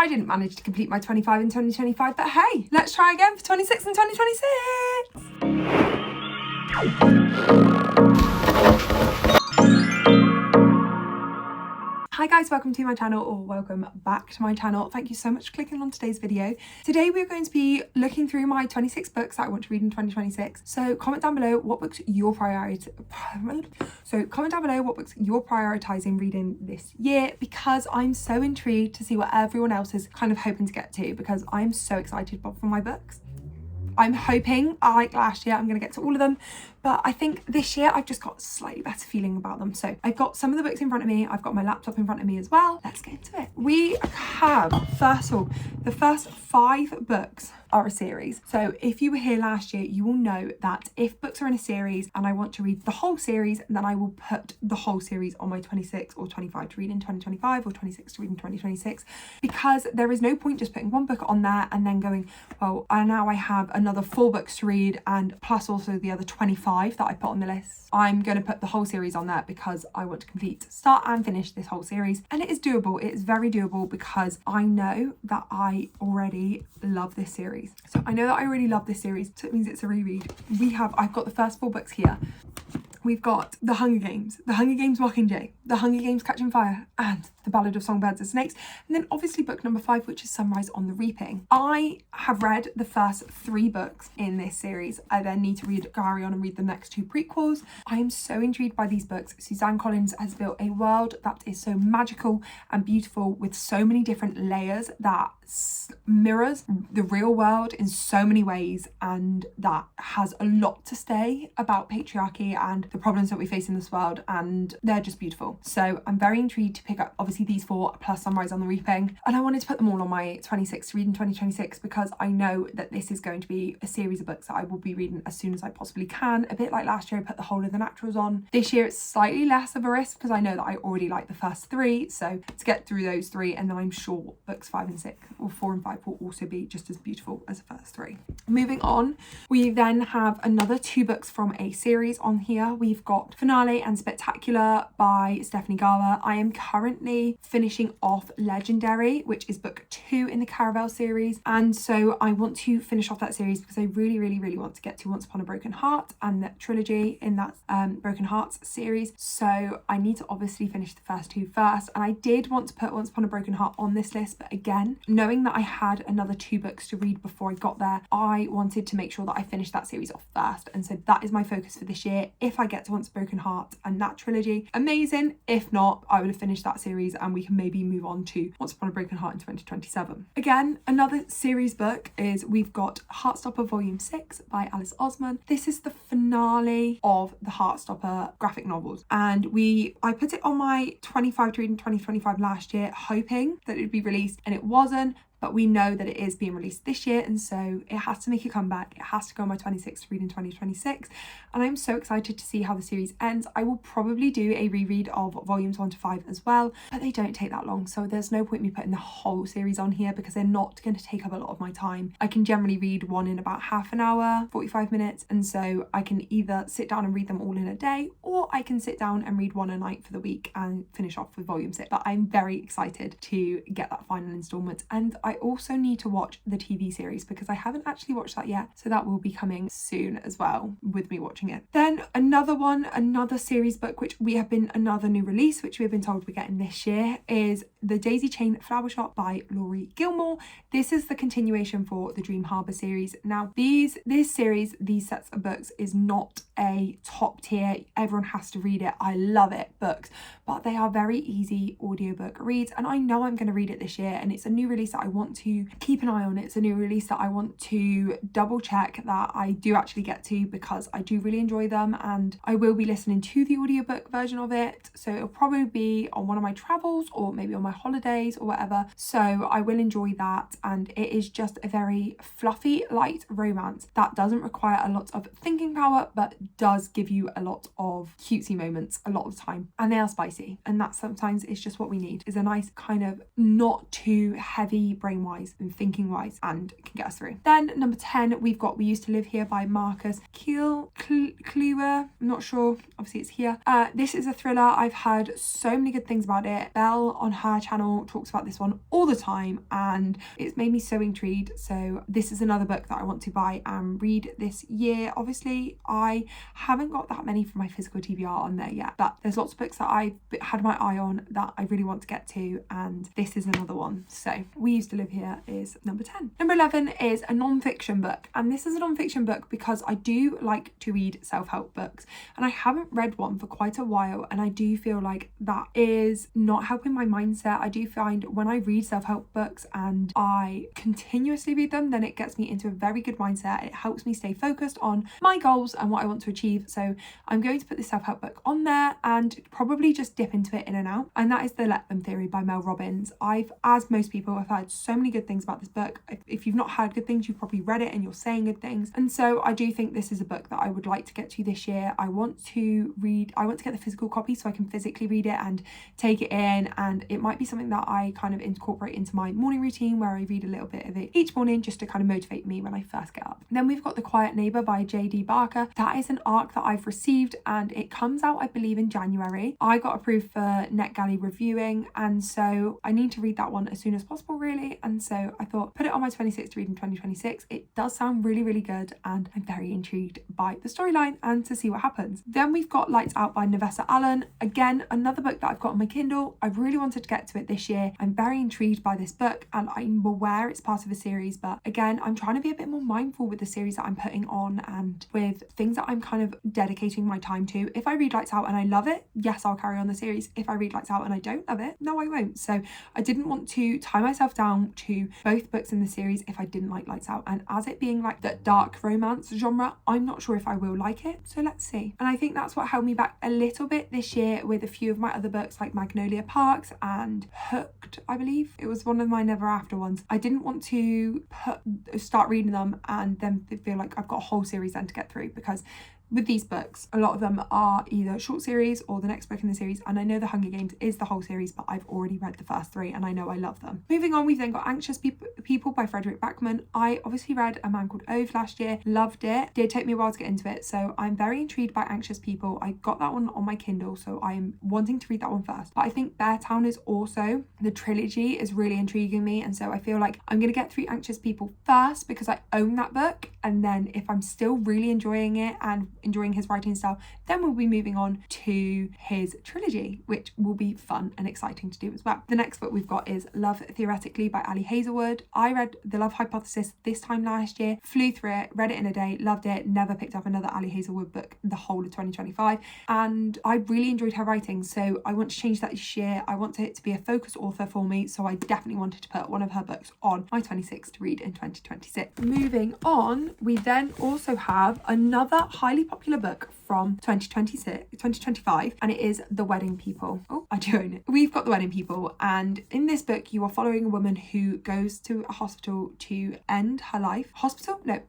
I didn't manage to complete my 25 in 2025, but hey, let's try again for 26 in 2026. Hi guys, welcome to my channel, or welcome back to my channel. Thank you so much for clicking on today's video. Today we're going to be looking through my 26 books that I want to read in 2026. So comment down below what books you're prioritizing reading this year, because I'm so intrigued to see what everyone else is kind of hoping to get to, because I'm so excited for my books. I'm hoping, like last year, I'm going to get to all of them, but I think this year I've just got a slightly better feeling about them. So I've got some of the books in front of me. I've got my laptop in front of me as well. Let's get into it. We have, first of all, the first 5 books are a series. So if you were here last year, you will know that if books are in a series and I want to read the whole series, then I will put the whole series on my 26 or 25 to read in 2025 or 26 to read in 2026, because there is no point just putting one book on there and then going, well, now I have another 4 books to read and plus also the other 25 that I put on the list. I'm going to put the whole series on there because I want to start and finish this whole series, and it is doable. It is very doable because I know that I already love this series. So I know that I already love this series, so it means it's a reread. I've got the first 4 books here. We've got The Hunger Games, The Hunger Games Mockingjay, The Hunger Games Catching Fire, and The Ballad of Songbirds and Snakes. And then obviously book number 5, which is Sunrise on the Reaping. I have read the first 3 books in this series. I then need to carry on and read the next 2 prequels. I am so intrigued by these books. Suzanne Collins has built a world that is so magical and beautiful, with so many different layers that mirrors the real world in so many ways, and that has a lot to say about patriarchy and the problems that we face in this world, and they're just beautiful. So I'm very intrigued to pick up obviously these 4 plus Sunrise on the Reaping, and I wanted to put them all on my 26 to read in 2026 because I know that this is going to be a series of books that I will be reading as soon as I possibly can. A bit like last year I put The Whole of the Naturals on. This year it's slightly less of a risk because I know that I already like the first 3, so to get through those 3, and then I'm sure books 5 and 6 or 4 and 5 will also be just as beautiful as the first 3. Moving on, we then have another 2 books from a series on here. We've got Finale and Spectacular by Stephanie Garber. I am currently finishing off Legendary, which is book 2 in the Caravel series, and so I want to finish off that series because I really want to get to Once Upon a Broken Heart and the trilogy in that Broken Hearts series. So I need to obviously finish the first 2 first, and I did want to put Once Upon a Broken Heart on this list, but again, knowing that I had another 2 books to read before I got there, I wanted to make sure that I finished that series off first, and so that is my focus for this year. If I get to Once Broken Heart and that trilogy, amazing. If not, I would have finished that series and we can maybe move on to Once Upon a Broken Heart in 2027. Again, another series book is we've got Heartstopper Volume 6 by Alice Osman. This is the finale of the Heartstopper graphic novels, and I put it on my 25 to read in 2025 last year, hoping that it would be released, and it wasn't. But we know that it is being released this year, and so it has to make a comeback. It has to go on my 26 to read in 2026, and I'm so excited to see how the series ends. I will probably do a reread of volumes 1 to 5 as well, but they don't take that long, so there's no point me putting the whole series on here because they're not going to take up a lot of my time. I can generally read one in about half an hour, 45 minutes, and so I can either sit down and read them all in a day, or I can sit down and read one a night for the week and finish off with volume 6. But I'm very excited to get that final instalment, and I also need to watch the TV series because I haven't actually watched that yet, so that will be coming soon as well with me watching it. Then another series book another new release which we have been told we're getting this year is The Daisy Chain Flower Shop by Laurie Gilmore. This is the continuation for the Dream Harbour series. Now these sets of books is not a top tier, everyone has to read it, I love it books, but they are very easy audiobook reads, and I know I'm going to read it this year, and it's a new release that I want to keep an eye on. It's a new release that I want to double check that I do actually get to, because I do really enjoy them, and I will be listening to the audiobook version of it, so it'll probably be on one of my travels or maybe on my holidays or whatever, so I will enjoy that. And it is just a very fluffy, light romance that doesn't require a lot of thinking power, but does give you a lot of cutesy moments a lot of the time, and they are spicy, and that sometimes is just what we need, is a nice kind of not too heavy brain wise and thinking wise, and can get us through. Then number 10, we've got We Used to Live Here by Marcus Kluwer. I'm not sure, obviously it's here. This is a thriller. I've heard so many good things about it. Belle on her her channel talks about this one all the time, and it's made me so intrigued. So this is another book that I want to buy and read this year. Obviously, I haven't got that many from my physical TBR on there yet, but there's lots of books that I've had my eye on that I really want to get to, and this is another one. So We Used to Live Here is number 10. Number 11 is a non-fiction book, and this is a non-fiction book because I do like to read self-help books, and I haven't read one for quite a while, and I do feel like that is not helping my mindset. I do find when I read self-help books and I continuously read them, then it gets me into a very good mindset. It helps me stay focused on my goals and what I want to achieve. So I'm going to put this self-help book on there and probably just dip into it in and out, and that is The Let Them Theory by Mel Robbins. As most people, I've heard so many good things about this book. If you've not heard good things, you've probably read it and you're saying good things, and so I do think this is a book that I would like to get to this year. I want to get the physical copy so I can physically read it and take it in, and it might be something that I kind of incorporate into my morning routine where I read a little bit of it each morning just to kind of motivate me when I first get up. Then we've got The Quiet Neighbour by J.D. Barker. That is an ARC that I've received, and it comes out, I believe, in January. I got approved for NetGalley reviewing, and so I need to read that one as soon as possible, really, and so I thought put it on my 26 to read in 2026. It does sound really, really good, and I'm very intrigued by the storyline and to see what happens. Then we've got Lights Out by Nevessa Allen. Again, another book that I've got on my Kindle. I really wanted to get to it this year. I'm very intrigued by this book, and I'm aware it's part of a series, but again, I'm trying to be a bit more mindful with the series that I'm putting on and with things that I'm kind of dedicating my time to. If I read Lights Out and I love it, yes, I'll carry on the series. If I read Lights Out and I don't love it, no, I won't. So I didn't want to tie myself down to both books in the series if I didn't like Lights Out, and as it being like that dark romance genre, I'm not sure if I will like it, so let's see. And I think that's what held me back a little bit this year with a few of my other books like Magnolia Parks and Hooked, I believe. It was one of my Never After ones. I didn't want to start reading them and then feel like I've got a whole series then to get through, because with these books, a lot of them are either short series or the next book in the series, and I know The Hunger Games is the whole series, but I've already read the first 3 and I know I love them. Moving on, we've then got Anxious People by Frederick Backman. I obviously read A Man Called Ove last year, loved it. Did take me a while to get into it, so I'm very intrigued by Anxious People. I got that one on my Kindle, so I'm wanting to read that one first. But I think Beartown is also, the trilogy is really intriguing me, and so I feel like I'm going to get through Anxious People first because I own that book, and then if I'm still really enjoying it and enjoying his writing style, then we'll be moving on to his trilogy, which will be fun and exciting to do as well. The next book we've got is Love Theoretically by Ali Hazelwood. I read The Love Hypothesis this time last year, flew through it, read it in a day, loved it, never picked up another Ali Hazelwood book the whole of 2025, and I really enjoyed her writing, so I want to change that this year. I want it to be a focus author for me, so I definitely wanted to put one of her books on my 26 to read in 2026. Moving on, we then also have another highly popular book from 2025, and it is The Wedding People. Oh, I do own it. We've got The Wedding People, and in this book you are following a woman who goes to a hospital to end her life.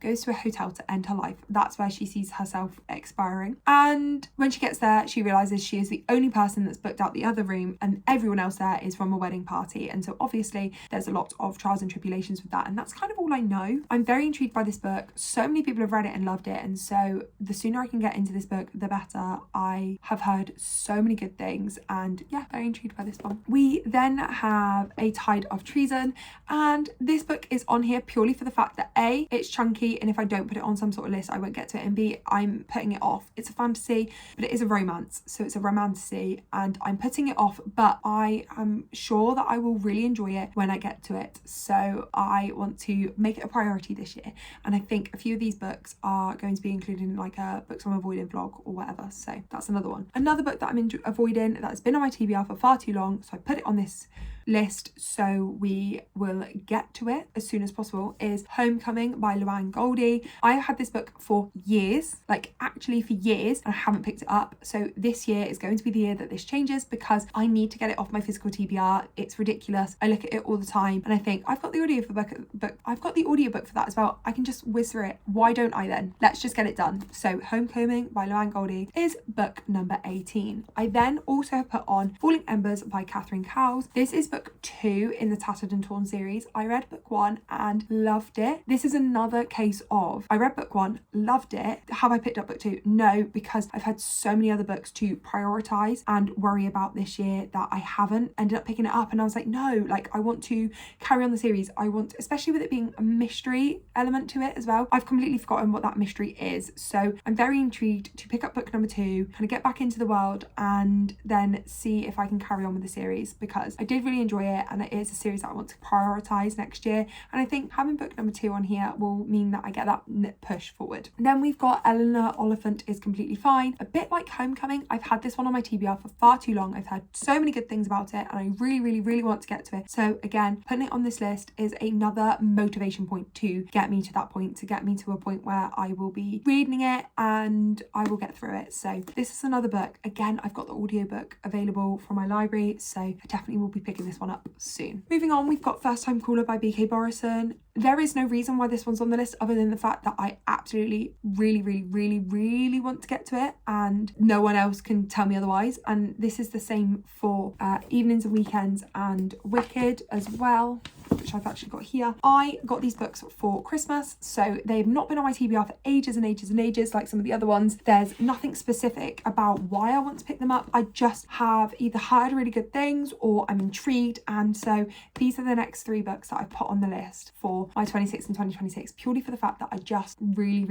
Goes to a hotel to end her life. That's where she sees herself expiring, and when she gets there she realizes she is the only person that's booked out the other room, and everyone else there is from a wedding party, and so obviously there's a lot of trials and tribulations with that, and that's kind of all I know. I'm very intrigued by this book. So many people have read it and loved it, and so the sooner I can get into this book the better. I have heard so many good things, and yeah, very intrigued by this one. We then have A Tide of Treason, and this book is on here purely for the fact that A, it's chunky, and if I don't put it on some sort of list I won't get to it, and B, I'm putting it off. It's a fantasy, but it is a romance, so it's a romantasy, and I'm putting it off, but I am sure that I will really enjoy it when I get to it, so I want to make it a priority this year, and I think a few of these books are going to be included in like a books I'm avoiding vlog or whatever, so that's another one. Another book that I'm avoiding that's been on my TBR for far too long, so I put it on this list so we will get to it as soon as possible, is Homecoming by Luann Goldie. I have had this book for years, like actually for years, and I haven't picked it up, so this year is going to be the year that this changes because I need to get it off my physical TBR. It's ridiculous. I look at it all the time and I think I've got the audiobook for that as well. I can just whiz through it. Why don't I then? Let's just get it done. So Homecoming by Luann Goldie is book number 18. I then also put on Falling Embers by Catherine Cowles. This is book book 2 in the Tattered and Torn series. I read book 1 and loved it. This is another case of I read book 1, loved it. Have I picked up book 2? No, because I've had so many other books to prioritize and worry about this year that I haven't ended up picking it up. And I was like, no, like I want to carry on the series. I want, especially with it being a mystery element to it as well. I've completely forgotten what that mystery is. So I'm very intrigued to pick up book number 2, kind of get back into the world and then see if I can carry on with the series, because I did really enjoy it and it is a series that I want to prioritize next year. And I think having book number 2 on here will mean that I get that push forward. And then we've got Eleanor Oliphant is Completely Fine. A bit like Homecoming, I've had this one on my TBR for far too long. I've heard so many good things about it and I really want to get to it. So again, putting it on this list is another motivation point to get me to that point, to get me to a point where I will be reading it and I will get through it. So this is another book. Again, I've got the audiobook available from my library, so I definitely will be picking this one up soon. Moving on, we've got First Time Caller by B.K. Borison. There is no reason why this one's on the list other than the fact that I absolutely really want to get to it and no one else can tell me otherwise. And this is the same for Evenings and Weekends and Wicked as well, which I've actually got here. I got these books for Christmas, so they've not been on my TBR for ages and ages like some of the other ones. There's nothing specific about why I want to pick them up. I just have either heard really good things or I'm intrigued, and so these are the next 3 books that I've put on the list for my 26 and 2026, purely for the fact that I just really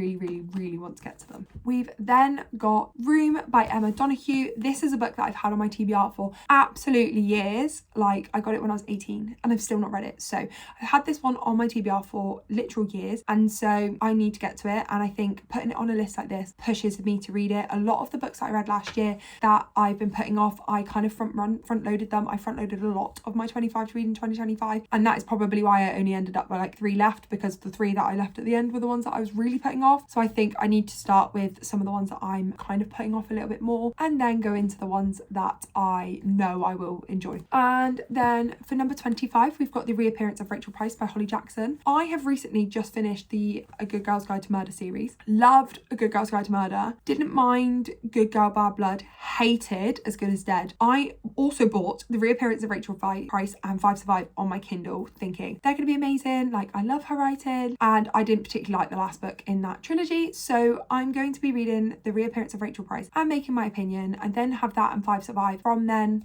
want to get to them. We've then got Room by Emma Donoghue. This is a book that I've had on my TBR for absolutely years. Like, I got it when I was 18 and I've still not read it. So I've had this one on my TBR for literal years, and so I need to get to it. And I think putting it on a list like this pushes me to read it. A lot of the books that I read last year that I've been putting off, I kind of front loaded them. I front loaded a lot of my 25 to read in 2025, and that is probably why I only ended up with like 3 left, because the 3 that I left at the end were the ones that I was really putting off. So I think I need to start with some of the ones that I'm kind of putting off a little bit more and then go into the ones that I know I will enjoy. And then for number 25, we've got The Reappearance of Rachel Price by Holly Jackson. I have recently just finished the A Good Girl's Guide to Murder series. Loved A Good Girl's Guide to Murder. Didn't mind Good Girl Bad Blood. Hated As Good as Dead. I also bought The Reappearance of Rachel Price and 5 Survive on my Kindle, thinking they're going to be amazing. Like, I love her writing, and I didn't particularly like the last book in that trilogy. So I'm going to be reading The Reappearance of Rachel Price and making my opinion, and then have that and 5 Survive from them.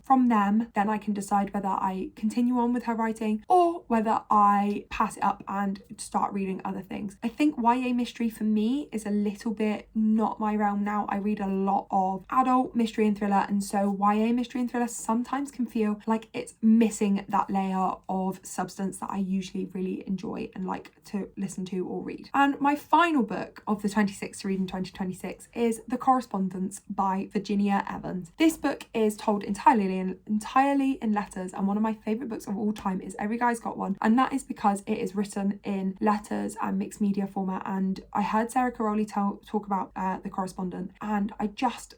Then I can decide whether I continue on with her writing or whether I pass it up and start reading other things. I think YA mystery for me is a little bit not my realm now. I read a lot of adult mystery and thriller, and so YA mystery and thriller sometimes can feel like it's missing that layer of substance that I usually really enjoy and like to listen to or read. And my final book of the 26 to read in 2026 is The Correspondence by Virginia Evans. This book is told entirely in letters, and one of my favourite books of all time is Every Guy's Got One, and that is because it is written in letters and mixed media format. And I heard Sarah Caroli talk about The Correspondent, and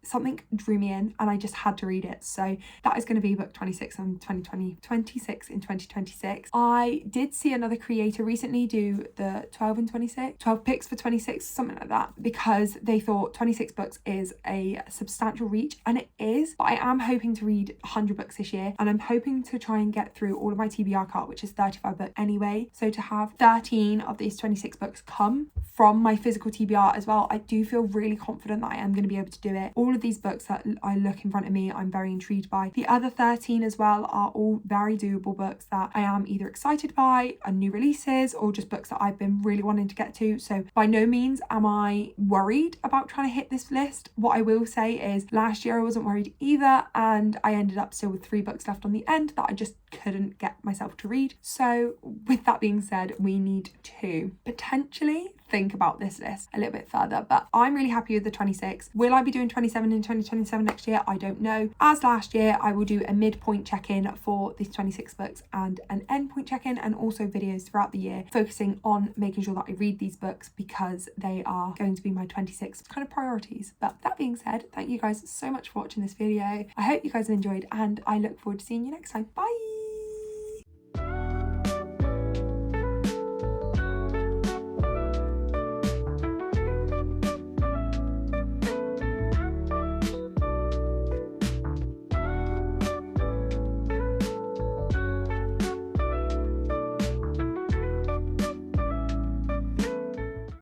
something drew me in and I just had to read it. So that is going to be book 26 in 2026. I did see another creator recently do the 12 picks for 26, something like that, because they thought 26 books is a substantial reach, and it is, but I am hoping to read 100 books this year, and I'm hoping to try and get through all of my TBR cart, which is 35 books anyway. So to have 13 of these 26 books come from my physical TBR as well, I do feel really confident that I am going to be able to do it. All of these books that I look in front of me, I'm very intrigued by. The other 13 as well are all very doable books that I am either excited by, are new releases, or just books that I've been really wanting to get to. So by no means am I worried about trying to hit this list. What I will say is last year I wasn't worried either, and I ended up still with 3 books left on the end that I just couldn't get myself to read. So with that being said, we need to potentially think about this list a little bit further, but I'm really happy with the 26. Will I be doing 27 in 2027 next year? I don't know. As last year, I will do a midpoint check-in for these 26 books and an endpoint check-in, and also videos throughout the year focusing on making sure that I read these books, because they are going to be my 26 kind of priorities. But that being said, thank you guys so much for watching this video. I hope you guys have enjoyed, and I look forward to seeing you next time. Bye.